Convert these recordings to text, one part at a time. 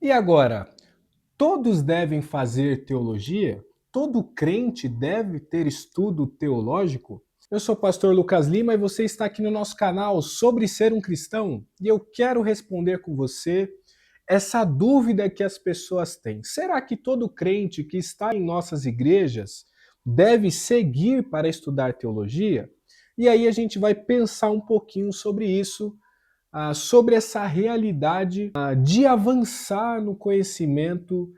E agora, todos devem fazer teologia? Todo crente deve ter estudo teológico? Eu sou o pastor Lucas Lima e você está aqui no nosso canal sobre ser um cristão e eu quero responder com você essa dúvida que as pessoas têm. Será que todo crente que está em nossas igrejas deve seguir para estudar teologia? E aí a gente vai pensar um pouquinho sobre isso, sobre essa realidade de avançar no conhecimento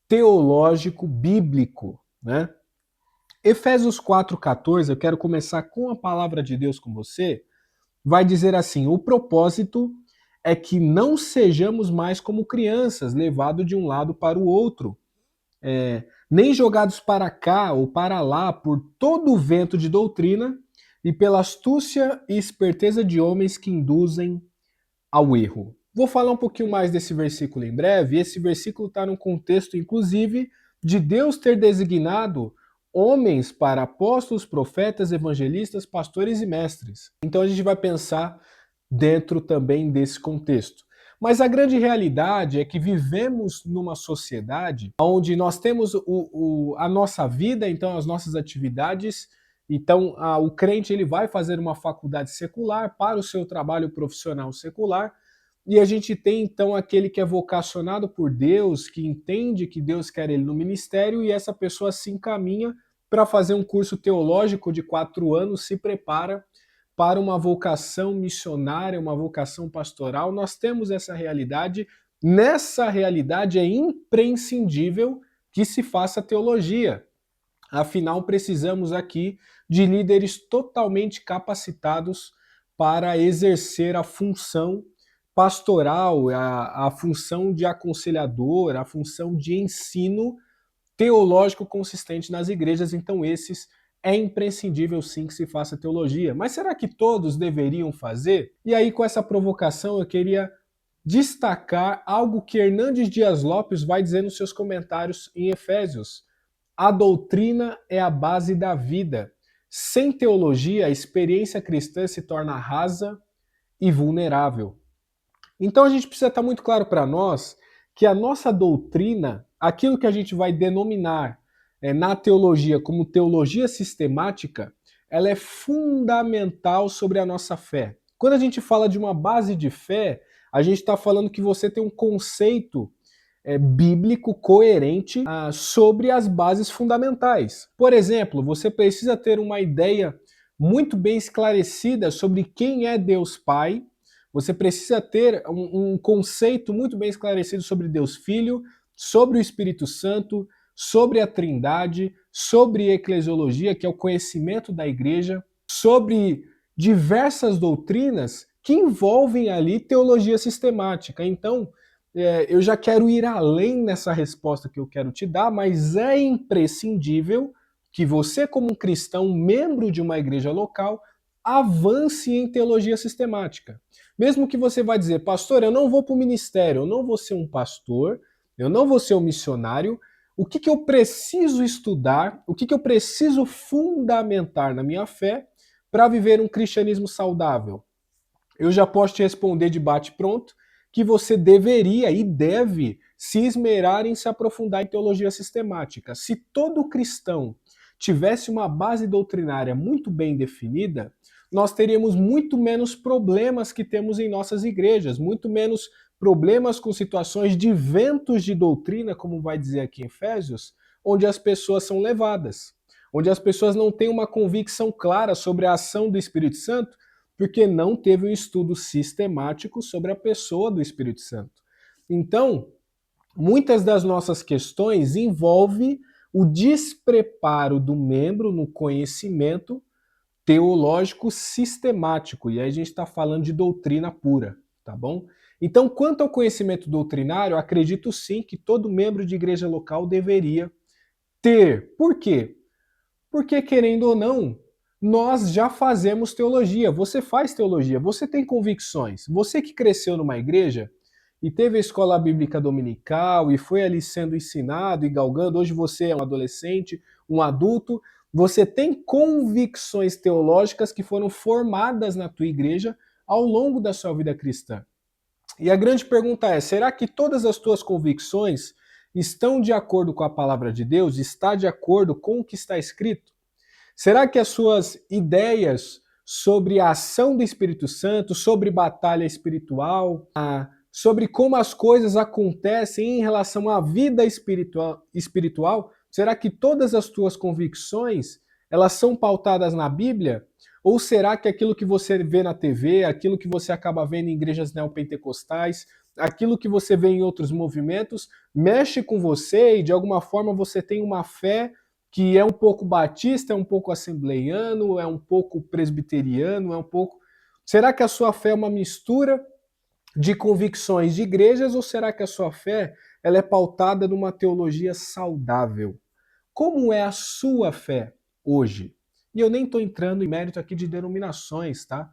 teológico bíblico, né? Efésios 4,14, eu quero começar com a palavra de Deus com você, vai dizer assim: o propósito é que não sejamos mais como crianças, levados de um lado para o outro, nem jogados para cá ou para lá por todo o vento de doutrina e pela astúcia e esperteza de homens que induzem ao erro. Vou falar um pouquinho mais desse versículo em breve. Esse versículo está no contexto, inclusive, de Deus ter designado homens para apóstolos, profetas, evangelistas, pastores e mestres. Então a gente vai pensar dentro também desse contexto. Mas a grande realidade é que vivemos numa sociedade onde nós temos a nossa vida, então as nossas atividades. Então, o crente ele vai fazer uma faculdade secular para o seu trabalho profissional secular, e a gente tem então aquele que é vocacionado por Deus, que entende que Deus quer ele no ministério, e essa pessoa se encaminha para fazer um curso teológico de 4 anos, se prepara para uma vocação missionária, uma vocação pastoral. Nós temos essa realidade. Nessa realidade é imprescindível que se faça teologia. Afinal, precisamos aqui de líderes totalmente capacitados para exercer a função pastoral, a função de aconselhador, a função de ensino teológico consistente nas igrejas. Então, esses é imprescindível sim que se faça teologia. Mas será que todos deveriam fazer? E aí, com essa provocação, eu queria destacar algo que Hernandes Dias Lopes vai dizer nos seus comentários em Efésios. A doutrina é a base da vida. Sem teologia, a experiência cristã se torna rasa e vulnerável. Então a gente precisa estar muito claro para nós que a nossa doutrina, aquilo que a gente vai denominar na teologia como teologia sistemática, ela é fundamental sobre a nossa fé. Quando a gente fala de uma base de fé, a gente está falando que você tem um conceito bíblico coerente sobre as bases fundamentais. Por exemplo, você precisa ter uma ideia muito bem esclarecida sobre quem é Deus Pai, você precisa ter um conceito muito bem esclarecido sobre Deus Filho, sobre o Espírito Santo, sobre a Trindade, sobre eclesiologia, que é o conhecimento da igreja, sobre diversas doutrinas que envolvem ali teologia sistemática. Então, eu já quero ir além nessa resposta que eu quero te dar, mas é imprescindível que você, como um cristão, membro de uma igreja local, avance em teologia sistemática. Mesmo que você vá dizer, pastor, eu não vou para o ministério, eu não vou ser um pastor, eu não vou ser um missionário, o que eu preciso estudar, o que eu preciso fundamentar na minha fé para viver um cristianismo saudável? Eu já posso te responder de bate-pronto que você deveria e deve se esmerar em se aprofundar em teologia sistemática. Se todo cristão tivesse uma base doutrinária muito bem definida, nós teríamos muito menos problemas que temos em nossas igrejas, muito menos problemas com situações de ventos de doutrina, como vai dizer aqui em Efésios, onde as pessoas são levadas, onde as pessoas não têm uma convicção clara sobre a ação do Espírito Santo, porque não teve um estudo sistemático sobre a pessoa do Espírito Santo. Então, muitas das nossas questões envolvem o despreparo do membro no conhecimento teológico sistemático, e aí a gente está falando de doutrina pura, tá bom? Então, quanto ao conhecimento doutrinário, acredito sim que todo membro de igreja local deveria ter. Por quê? Porque, querendo ou não, nós já fazemos teologia. Você faz teologia, você tem convicções. Você que cresceu numa igreja e teve a escola bíblica dominical e foi ali sendo ensinado e galgando, hoje você é um adolescente, um adulto, você tem convicções teológicas que foram formadas na tua igreja ao longo da sua vida cristã. E a grande pergunta é: será que todas as tuas convicções estão de acordo com a palavra de Deus? Está de acordo com o que está escrito? Será que as suas ideias sobre a ação do Espírito Santo, sobre batalha espiritual, sobre como as coisas acontecem em relação à vida espiritual, será que todas as tuas convicções elas são pautadas na Bíblia? Ou será que aquilo que você vê na TV, aquilo que você acaba vendo em igrejas neopentecostais, aquilo que você vê em outros movimentos, mexe com você e de alguma forma você tem uma fé que é um pouco batista, é um pouco assembleiano, é um pouco presbiteriano, é um pouco... Será que a sua fé é uma mistura de convicções de igrejas ou será que a sua fé ela é pautada numa teologia saudável? Como é a sua fé hoje? E eu nem estou entrando em mérito aqui de denominações, tá?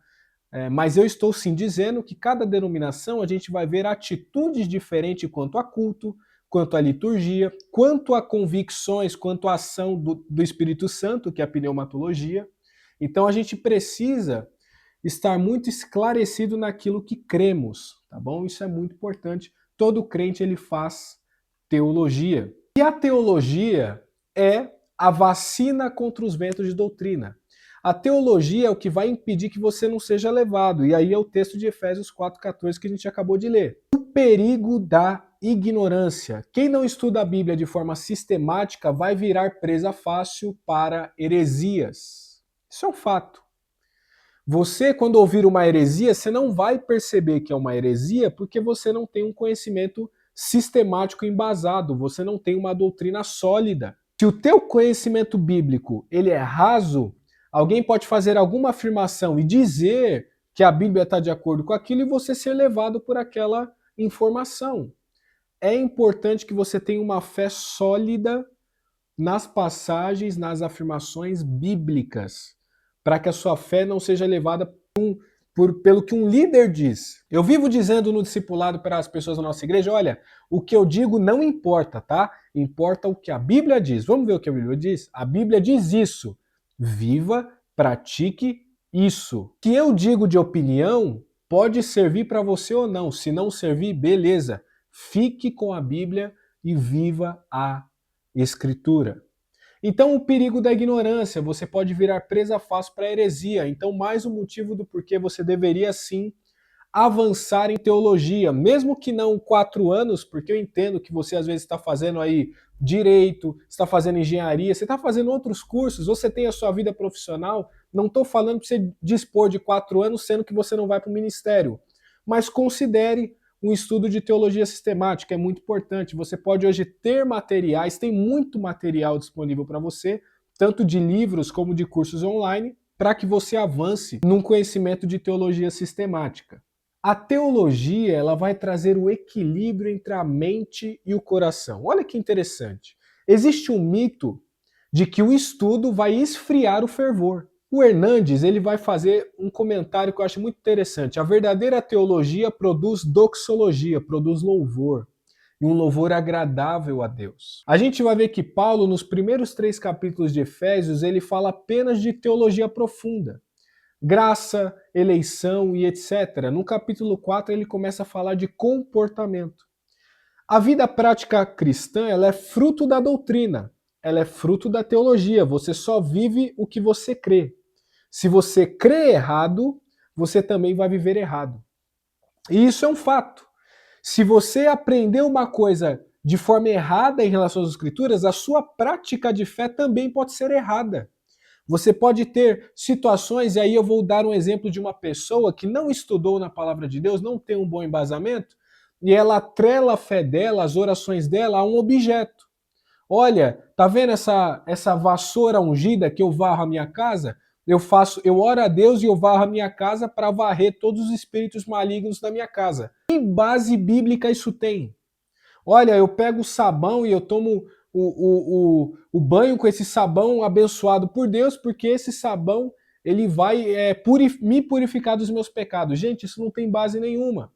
Mas eu estou sim dizendo que cada denominação a gente vai ver atitudes diferentes quanto a culto, quanto à liturgia, quanto a convicções, quanto à ação do Espírito Santo, que é a pneumatologia. Então a gente precisa estar muito esclarecido naquilo que cremos, tá bom? Isso é muito importante. Todo crente ele faz teologia. E a teologia é a vacina contra os ventos de doutrina. A teologia é o que vai impedir que você não seja levado. E aí é o texto de Efésios 4,14 que a gente acabou de ler. O perigo da ignorância. Quem não estuda a Bíblia de forma sistemática vai virar presa fácil para heresias. Isso é um fato. Você, quando ouvir uma heresia, você não vai perceber que é uma heresia porque você não tem um conhecimento sistemático embasado, você não tem uma doutrina sólida. Se o teu conhecimento bíblico ele é raso, alguém pode fazer alguma afirmação e dizer que a Bíblia está de acordo com aquilo e você ser levado por aquela informação. É importante que você tenha uma fé sólida nas passagens, nas afirmações bíblicas, para que a sua fé não seja levada pelo que um líder diz. Eu vivo dizendo no discipulado para as pessoas da nossa igreja, olha, o que eu digo não importa, tá? Importa o que a Bíblia diz. Vamos ver o que a Bíblia diz? A Bíblia diz isso. Viva, pratique isso. O que eu digo de opinião pode servir para você ou não. Se não servir, beleza. Fique com a Bíblia e viva a Escritura. Então, o perigo da ignorância, você pode virar presa fácil para a heresia. Então, mais um motivo do porquê você deveria sim avançar em teologia, mesmo que não 4 anos, porque eu entendo que você às vezes está fazendo aí direito, está fazendo engenharia, você está fazendo outros cursos, você tem a sua vida profissional. Não estou falando para você dispor de 4 anos, sendo que você não vai para o ministério. Mas considere um estudo de teologia sistemática, é muito importante. Você pode hoje ter materiais, tem muito material disponível para você, tanto de livros como de cursos online, para que você avance num conhecimento de teologia sistemática. A teologia ela vai trazer o equilíbrio entre a mente e o coração. Olha que interessante. Existe um mito de que o estudo vai esfriar o fervor. O Hernandes ele vai fazer um comentário que eu acho muito interessante. A verdadeira teologia produz doxologia, produz louvor, e um louvor agradável a Deus. A gente vai ver que Paulo, nos primeiros 3 capítulos de Efésios, ele fala apenas de teologia profunda. Graça, eleição e etc. No capítulo 4 ele começa a falar de comportamento. A vida prática cristã ela é fruto da doutrina, ela é fruto da teologia. Você só vive o que você crê. Se você crê errado, você também vai viver errado. E isso é um fato. Se você aprender uma coisa de forma errada em relação às escrituras, a sua prática de fé também pode ser errada. Você pode ter situações, e aí eu vou dar um exemplo de uma pessoa que não estudou na palavra de Deus, não tem um bom embasamento, e ela atrela a fé dela, as orações dela a um objeto. Olha, tá vendo essa vassoura ungida que eu varro a minha casa? Eu oro a Deus e eu varro a minha casa para varrer todos os espíritos malignos da minha casa. Que base bíblica isso tem? Olha, eu pego o sabão e eu tomo o banho com esse sabão abençoado por Deus, porque esse sabão ele vai me purificar dos meus pecados. Gente, isso não tem base nenhuma.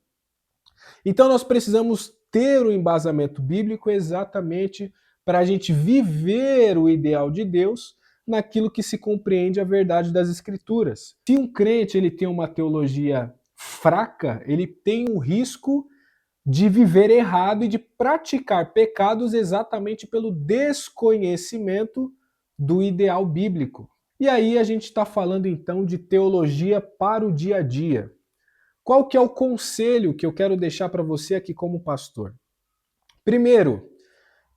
Então nós precisamos ter o embasamento bíblico exatamente para a gente viver o ideal de Deus naquilo que se compreende a verdade das Escrituras. Se um crente ele tem uma teologia fraca, ele tem um risco de viver errado e de praticar pecados exatamente pelo desconhecimento do ideal bíblico. E aí a gente está falando então de teologia para o dia a dia. Qual que é o conselho que eu quero deixar para você aqui como pastor? Primeiro,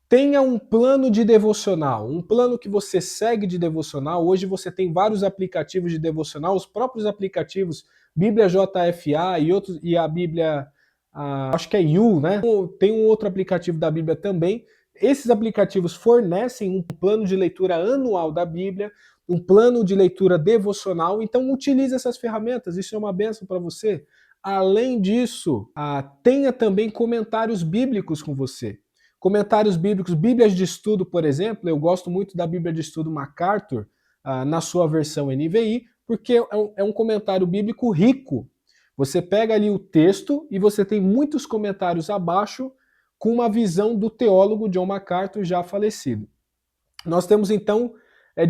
tenha um plano de devocional, um plano que você segue de devocional. Hoje você tem vários aplicativos de devocional, os próprios aplicativos Bíblia JFA e outros, e a Bíblia, acho que é You, né? Tem um outro aplicativo da Bíblia também. Esses aplicativos fornecem um plano de leitura anual da Bíblia, um plano de leitura devocional, então utilize essas ferramentas, isso é uma bênção para você. Além disso, tenha também comentários bíblicos com você. Comentários bíblicos, Bíblias de estudo, por exemplo, eu gosto muito da Bíblia de estudo MacArthur, na sua versão NVI, porque é um comentário bíblico rico. Você pega ali o texto e você tem muitos comentários abaixo com uma visão do teólogo John MacArthur já falecido. Nós temos então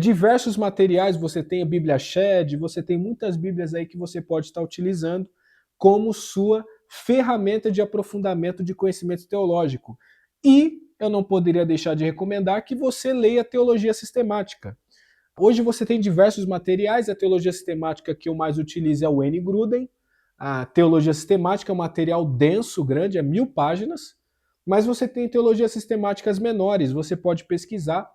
diversos materiais, você tem a Bíblia Shed, você tem muitas Bíblias aí que você pode estar utilizando como sua ferramenta de aprofundamento de conhecimento teológico. E eu não poderia deixar de recomendar que você leia teologia sistemática. Hoje você tem diversos materiais, a teologia sistemática que eu mais utilizo é o N. Gruden. A teologia sistemática é um material denso, grande, é 1000 páginas, mas você tem teologias sistemáticas menores, você pode pesquisar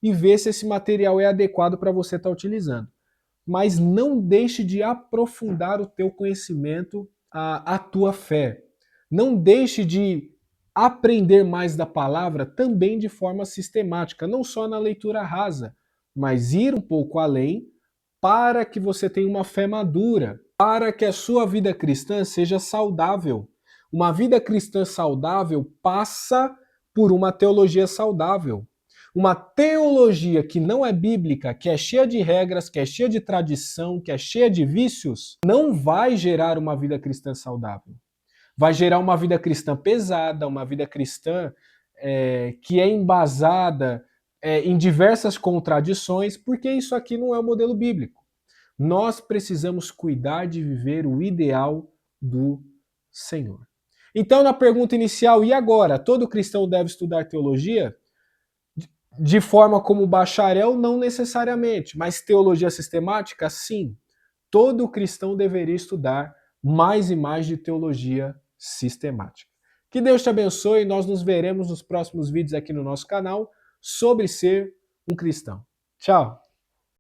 e ver se esse material é adequado para você estar utilizando. Mas não deixe de aprofundar o teu conhecimento, a tua fé. Não deixe de aprender mais da palavra também de forma sistemática, não só na leitura rasa, mas ir um pouco além para que você tenha uma fé madura, para que a sua vida cristã seja saudável. Uma vida cristã saudável passa por uma teologia saudável. Uma teologia que não é bíblica, que é cheia de regras, que é cheia de tradição, que é cheia de vícios, não vai gerar uma vida cristã saudável. Vai gerar uma vida cristã pesada, uma vida cristã que é embasada em diversas contradições, porque isso aqui não é o modelo bíblico. Nós precisamos cuidar de viver o ideal do Senhor. Então, na pergunta inicial, e agora? Todo cristão deve estudar teologia? De forma como bacharel, não necessariamente, mas teologia sistemática, sim. Todo cristão deveria estudar mais e mais de teologia sistemática. Que Deus te abençoe e nós nos veremos nos próximos vídeos aqui no nosso canal sobre ser um cristão. Tchau!